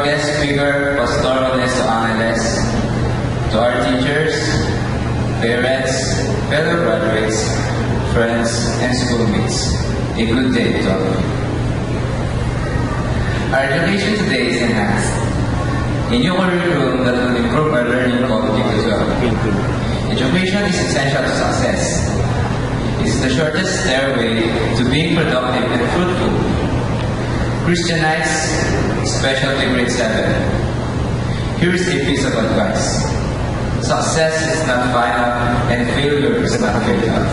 guest speaker, Pastor Ernesto Angeles, to our teachers, parents, fellow graduates, friends, and schoolmates, a good day to all of you. Our education today is enhanced. A new curriculum that will improve our learning quality as well. Education is essential to success. It is the shortest stairway to being productive and fruitful. Christianites, especially grade 7. Here is a piece of advice. Success is not final and failure is not fatal.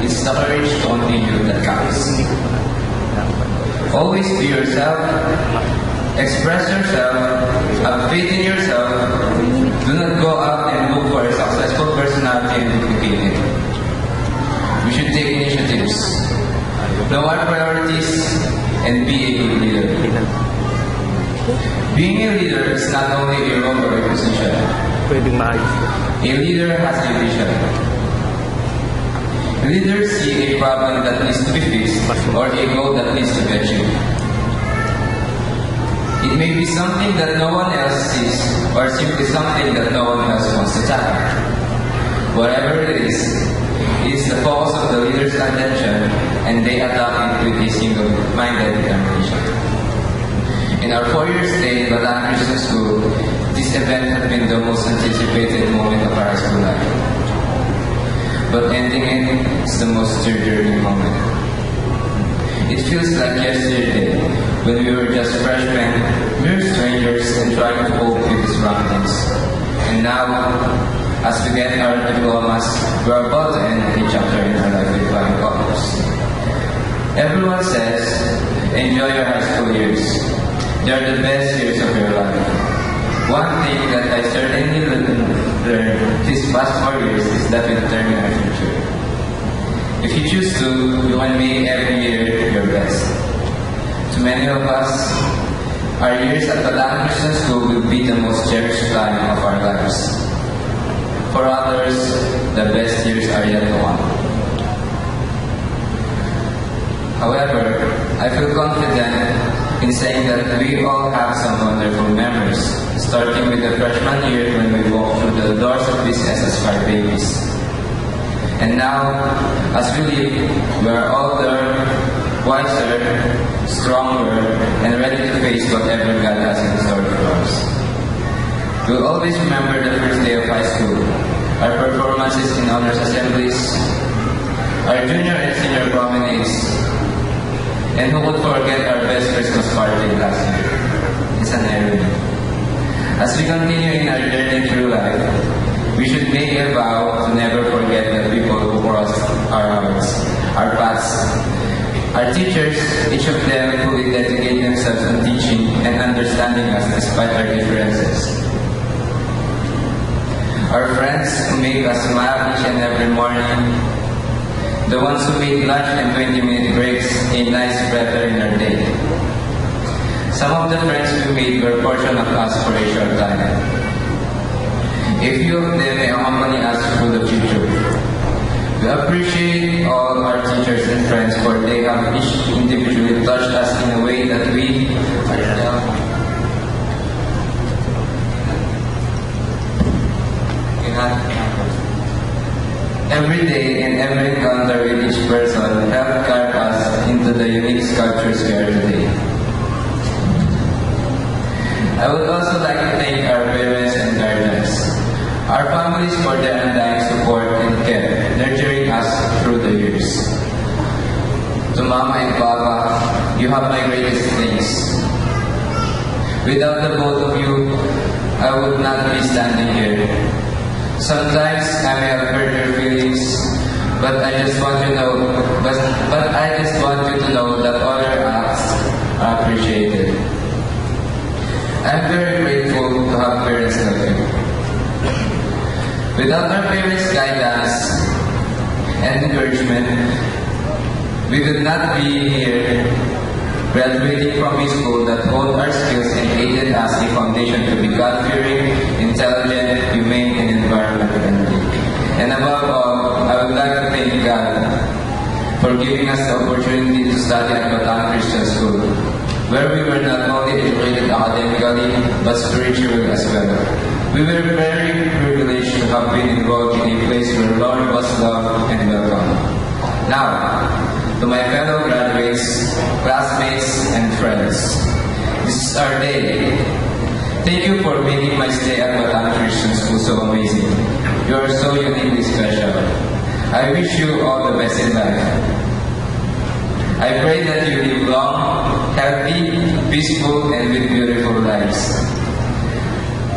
It's the courage to continue that counts. Always be yourself, express yourself, have faith in yourself. Do not go out and look for a successful personality and duplicate it. We should take initiatives, know our priorities, and be a good leader. Being a leader is not only a role or a position. A leader has a vision. Leaders see a problem that needs to be fixed or a goal that needs to be achieved. It may be something that no one else sees or simply something that no one else wants to tackle. Whatever it is the focus of the leader's attention and they adopt it with a single-minded determination. In our 4-year stay at Bataan Christian School, this event had been the most anticipated moment of our high school life. But ending it is the most tear-jerking moment. It feels like yesterday when we were just freshmen, mere strangers and trying to cope with the surroundings. And now, as we get our diplomas, we are about to end a chapter in our life with flying colors. Everyone says, enjoy your high school years. They are the best years of your life. One thing that I certainly learned these past 4 years is that we determine our future. If you choose to, you can make every year your best. To many of us, our years at Bataan Christian School will be the most cherished time of our lives. For others, the best years are yet to come. However, I feel confident in saying that we all have some wonderful memories, starting with the freshman year when we walked through the doors of BCS as fire babies. And now, as we leave, we are older, wiser, stronger, and ready to face whatever God has in store for us. We'll always remember the first day of high school, our performances in honors assemblies, our junior and senior promenades, and who would forget our best Christmas party last year? It's an irony. As we continue in our journey through life, we should make a vow to never forget the people who crossed our paths. Our teachers, each of them fully dedicate themselves to teaching and understanding us despite our differences. Our friends who make us smile each and every morning, the ones who make lunch and 20-minute breaks a nice breather in our day. Some of the friends we made were a portion of us for a short time. A few of them may accompany us through the future. We appreciate all our teachers and friends for they have each individually touched us in a way that we every day and every encounter with each person helped carve us into the unique sculptures we are today. I would also like to thank our parents and guardians, our families for their undying support and care, nurturing us through the years. To Mama and Papa, you have my greatest thanks. Without the both of you, I would not be standing here. Sometimes I may have hurt your feelings, but I just want you to know, that all your acts are appreciated. I'm very grateful to have parents like you. Without our parents' guidance and encouragement, we could not be here graduating from a school that honed our skills and aided us a foundation to be God-fearing, intelligent, humane, and environment-friendly. And above all, I would like to thank God for giving us the opportunity to study at Bataan Christian School, where we were not only educated academically physically but spiritually as well. We were very privileged to have been involved in a place where Lord was loved and welcome. Now, to my fellow graduates, classmates, and friends, this is our day. Thank you for making my stay at Bataan Christian School so amazing. You are so uniquely special. I wish you all the best in life. I pray that you live long, healthy, peaceful, and with beautiful lives.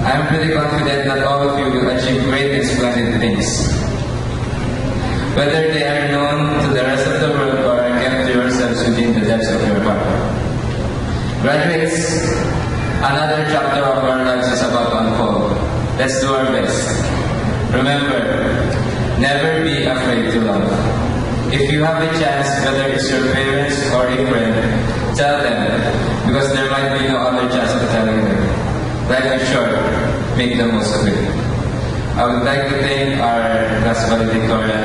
I am pretty confident that all of you will achieve great and splendid things. Whether they are known to the rest of the world or are kept to yourselves within the depths of your heart. Graduates, another chapter of our lives is about to unfold. Let's do our best. Remember, never be afraid to love. If you have a chance, whether it's your parents or a friend, tell them, because there might be no other chance of telling them. Life is short, make the most of it. I would like to thank our class valedictorian,